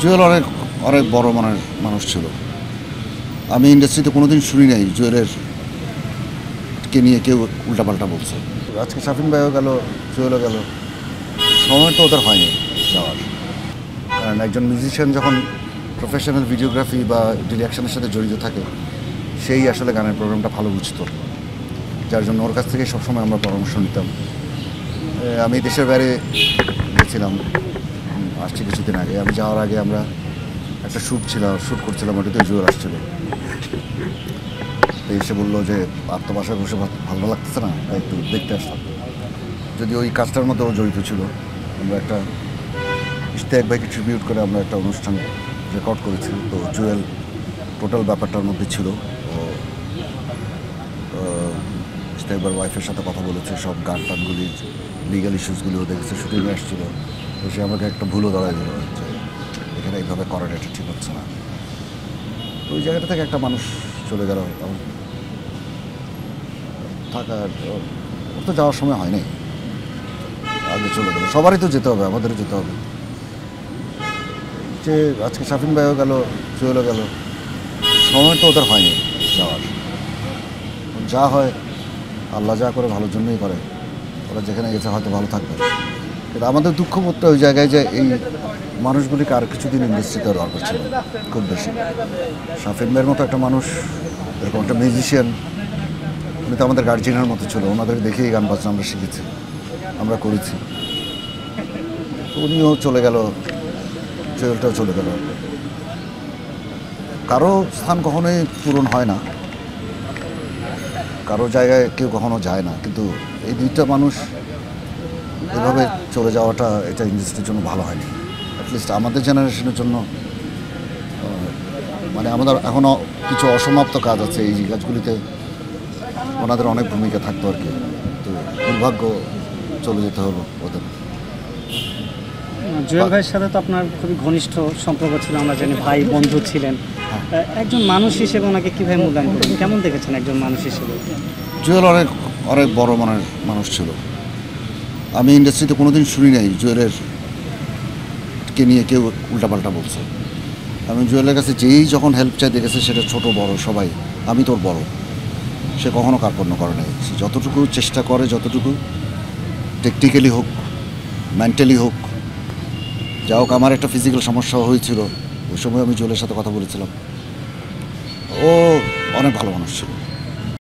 জুয়েল অনেক অনেক বড় মনের মানুষ ছিল। আমি ইন্ডাস্ট্রিতে কোনোদিন শুনি নাই জুয়েলের কে নিয়ে কেউ উল্টাপাল্টা বলছে। আজকে শাফিন ভাইও গেল, জুয়েলও গেল, সময় তো ওদের হয়নি যাওয়ার। কারণ একজন মিউজিশিয়ান যখন প্রফেশনাল ভিডিওগ্রাফি বা ডিরেকশনের সাথে জড়িত থাকে, সেই আসলে গানের প্রোগ্রামটা ভালো বুঝতো, যার জন্য ওর কাছ থেকে সবসময় আমরা পরামর্শ নিতাম। আমি দেশের বাইরে গেছিলাম, আসছি কিছুদিন আগে। আমি যাওয়ার আগে আমরা একটা শ্যুট করছিলাম, ওটাতে জুয়েল আসছিল। তো এসে বললো যে আর তো বাসায় বসে ভালো লাগতেছে না, তাই একটু দেখতে আসলাম। যদি ওই কাজটার মধ্যে ও জড়িত ছিল। আমরা একটা ইশতিয়াক ভাইকে ট্রিবিউট করে আমরা একটা অনুষ্ঠান রেকর্ড করেছি। তো জুয়েল টোটাল ব্যাপারটার মধ্যে ছিল। ও ইশতিয়াক ভাইয়ের ওয়াইফের সাথে কথা বলেছে, সব গান টানগুলির লিগাল ইস্যুসগুলিও দেখেছে, শুটিংয়ে আসছিল। তো সে আমাকে একটা ভুলও ধরাই দিল যে এখানে এইভাবে করার এটা ঠিক হচ্ছে না। তো ওই জায়গাটা থেকে একটা মানুষ চলে গেল, থাকার ওর তো যাওয়ার সময় হয়নি, আগে চলে গেল। সবারই তো যেতে হবে, আমাদেরও যেতে হবে। যে আজকে শাফিন ভাইও গেল, জুয়েলও গেল, সময় তো ওদের হয়নি যাওয়ার। যা হয় আল্লাহ যা করে ভালোর জন্যই করে। ওরা যেখানে গেছে হয়তো ভালো থাকবে, কিন্তু আমাদের দুঃখ বোধটা ওই জায়গায় যে এই মানুষগুলিকে আর কিছুদিন ইন্ডাস্ট্রিতে দরকার ছিল খুব বেশি। শাফিন ভাইয়ের মতো একটা মানুষ, এরকম একটা মিউজিশিয়ান, উনি তো আমাদের গার্জিয়ানের মতো ছিল। ওনাদের দেখেই গান বাজনা আমরা শিখেছি, আমরা করেছি। তো উনিও চলে গেল, জুয়েলটাও চলে গেল। কারো স্থান কখনোই পূরণ হয় না, কারো জায়গায় কেউ কখনো যায় না, কিন্তু এই দুইটা মানুষ এভাবে চলে যাওয়াটা এটা ইন্ডাস্ট্রির জন্য ভালো হয়নি। অ্যাটলিস্ট আমাদের জেনারেশনের জন্য। মানে আমাদের এখনও কিছু অসমাপ্ত কাজ আছে, এই কাজগুলিতে ওনাদের অনেক ভূমিকা থাকতো আর কি। তো দুর্ভাগ্য, চলে যেতে হলো ওদের। জুয়েল ভাইয়ের সাথে তো আপনার খুবই ঘনিষ্ঠ সম্পর্ক ছিল, আমরা জানি, ভাই বন্ধু ছিলেন। একজন মানুষ হিসেবে ওনাকে কীভাবে মূল্যায়ন করবেন, কেমন দেখেছেন একজন মানুষ হিসেবে? জুয়েল অনেক অনেক বড় মনের মানুষ ছিল। আমি ইন্ডাস্ট্রিতে কোনোদিন শুনি নাই জুয়েলের কে নিয়ে কেউ উল্টাপাল্টা বলছে। আমি জুয়েলের কাছে যেই যখন হেল্প চাইতে গেছে, সেটা ছোট বড় সবাই, আমি তোর বড়, সে কখনো কার্পণ্য করে নাই। সে যতটুকু চেষ্টা করে, যতটুকু টেকনিক্যালি হোক, মেন্টালি হোক, যা হোক। আমার একটা ফিজিক্যাল সমস্যা হয়েছিল, ওই সময় আমি জুয়েলের সাথে কথা বলেছিলাম। ও অনেক ভালো মানুষ ছিল।